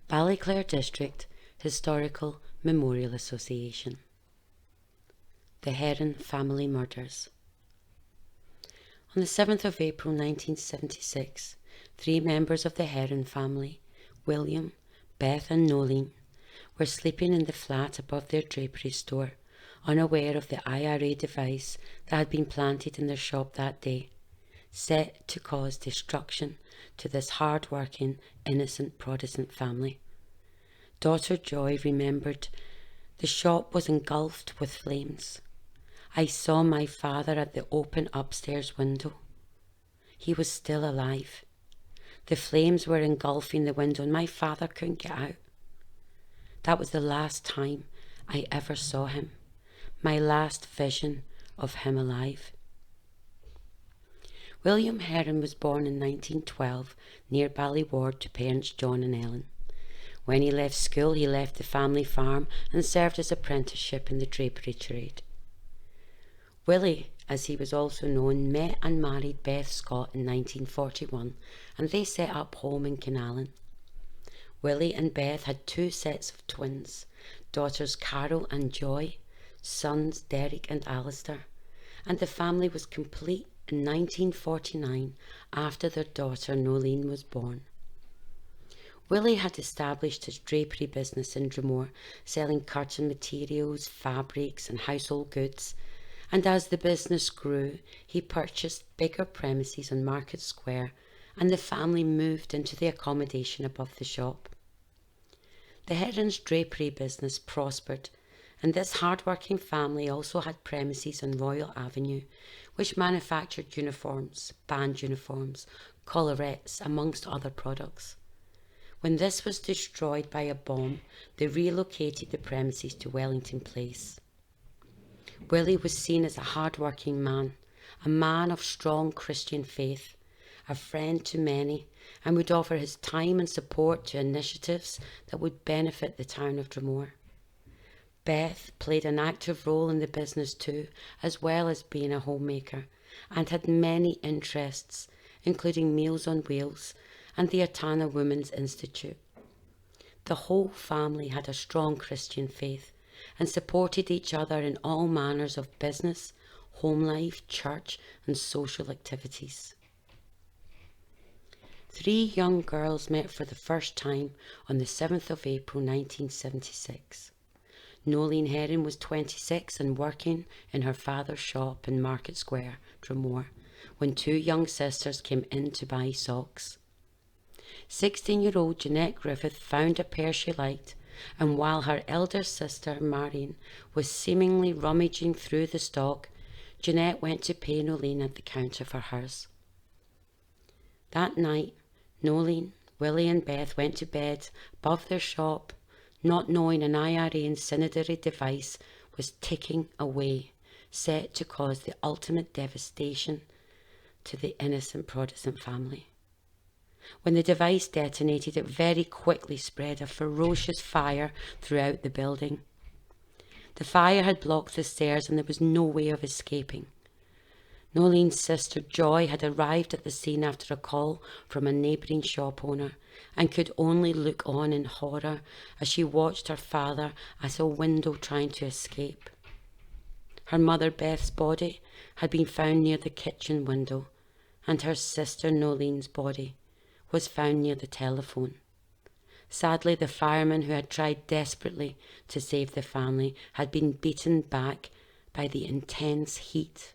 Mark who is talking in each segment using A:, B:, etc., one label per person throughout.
A: Ballyclare District Historical Memorial Association. The Herron Family Murders. On the 7th of April 1976, 3 members of the Herron family, William, Beth and Noeline, were sleeping in the flat above their drapery store, unaware of the IRA device that had been planted in their shop that day, set to cause destruction to this hard-working, innocent Protestant family. Daughter Joy remembered, "The shop was engulfed with flames. I saw my father at the open upstairs window. He was still alive. The flames were engulfing the window and my father couldn't get out. That was the last time I ever saw him, my last vision of him alive." William Herron was born in 1912 near Ballyward to parents John and Ellen. When he left school, he left the family farm and served his apprenticeship in the drapery trade. Willie, as he was also known, met and married Beth Scott in 1941, and they set up home in Canallan. Willie and Beth had 2 sets of twins, daughters Carol and Joy, sons Derek and Alistair, and the family was complete in 1949 after their daughter Noeline was born. Willie had established his drapery business in Drumore, selling curtain materials, fabrics and household goods, and as the business grew, he purchased bigger premises on Market Square, and the family moved into the accommodation above the shop. The Herons' drapery business prospered, and this hard-working family also had premises on Royal Avenue, which manufactured uniforms, band uniforms, collarettes, amongst other products. When this was destroyed by a bomb, they relocated the premises to Wellington Place. Willie was seen as a hard-working man, a man of strong Christian faith, a friend to many, and would offer his time and support to initiatives that would benefit the town of Drumore. Beth played an active role in the business too, as well as being a homemaker, and had many interests, including Meals on Wheels and the Atana Women's Institute. The whole family had a strong Christian faith and supported each other in all manners of business, home life, church and social activities. 3 young girls met for the first time on the 7th of April 1976. Noeline Herron was 26 and working in her father's shop in Market Square, Drumore, when 2 young sisters came in to buy socks. 16-year-old Jeanette Griffith found a pair she liked, and while her elder sister, Marion, was seemingly rummaging through the stock, Jeanette went to pay Noeline at the counter for hers. That night, Noeline, Willie and Beth went to bed above their shop, not knowing an IRA incendiary device was ticking away, set to cause the ultimate devastation to the innocent Protestant family. When the device detonated, it very quickly spread a ferocious fire throughout the building. The fire had blocked the stairs and there was no way of escaping. Noeline's sister Joy had arrived at the scene after a call from a neighbouring shop owner and could only look on in horror as she watched her father at a window trying to escape. Her mother Beth's body had been found near the kitchen window, and her sister Noeline's body was found near the telephone. Sadly, the firemen who had tried desperately to save the family had been beaten back by the intense heat.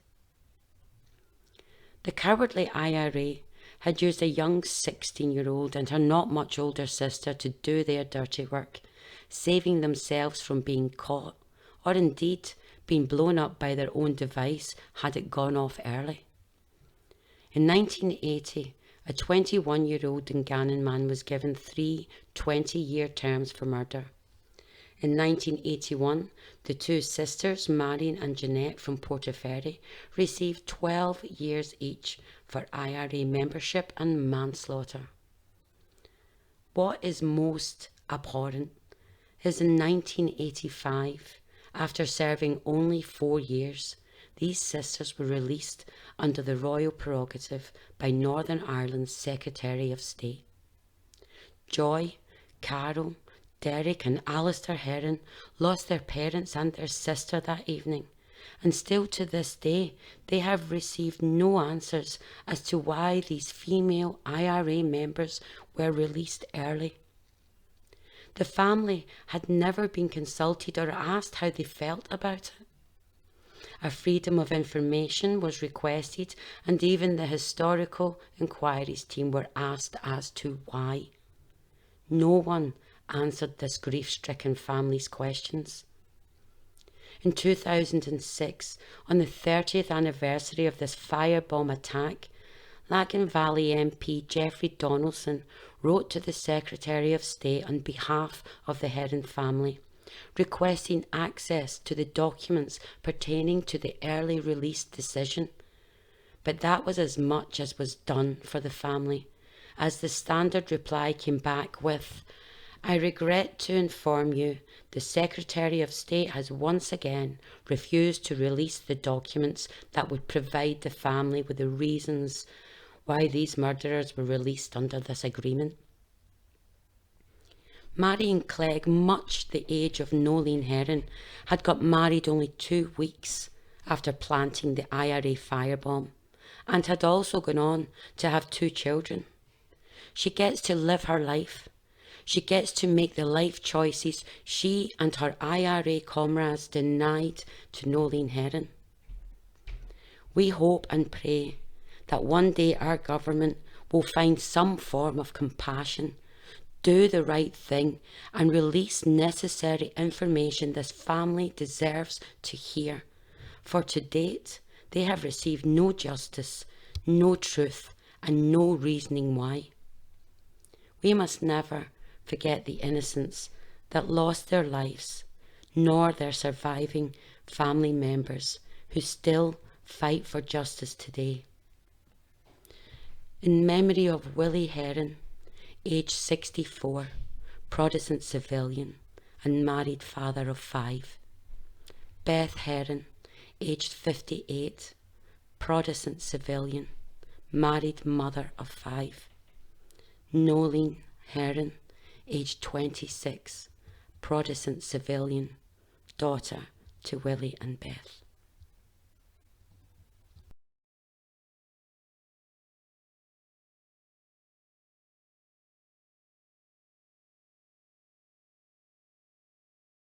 A: The cowardly IRA had used a young 16-year-old and her not much older sister to do their dirty work, saving themselves from being caught, or indeed being blown up by their own device had it gone off early. In 1980, a 21-year-old Dungannon man was given 3 20-year terms for murder. In 1981, the 2 sisters, Marion and Jeanette from Portaferry, received 12 years each for IRA membership and manslaughter. What is most abhorrent is in 1985, after serving only 4 years, these sisters were released under the royal prerogative by Northern Ireland's Secretary of State. Joy, Carol, Derek and Alistair Herron lost their parents and their sister that evening, and still to this day they have received no answers as to why these female IRA members were released early. The family had never been consulted or asked how they felt about it. A freedom of information was requested, and even the historical inquiries team were asked as to why. No one answered this grief-stricken family's questions. In 2006, on the 30th anniversary of this firebomb attack, Lagan Valley MP Geoffrey Donaldson wrote to the Secretary of State on behalf of the Herron family, requesting access to the documents pertaining to the early release decision. But that was as much as was done for the family, as the standard reply came back with, "I regret to inform you the Secretary of State has once again refused to release the documents that would provide the family with the reasons why these murderers were released under this agreement." Mary and Clegg, much the age of Noeline Herron, had got married only 2 weeks after planting the IRA firebomb, and had also gone on to have 2 children. She gets to live her life. She gets to make the life choices she and her IRA comrades denied to Noeline Herron. We hope and pray that one day our government will find some form of compassion, do the right thing, and release necessary information this family deserves to hear. For to date, they have received no justice, no truth, and no reasoning why. We must never forget the innocents that lost their lives, nor their surviving family members who still fight for justice today. In memory of Willie Herron, aged 64, Protestant civilian and married father of 5. Beth Herron, aged 58, Protestant civilian, married mother of 5. Noeline Herron, aged 26, Protestant civilian, daughter to Willie and Beth.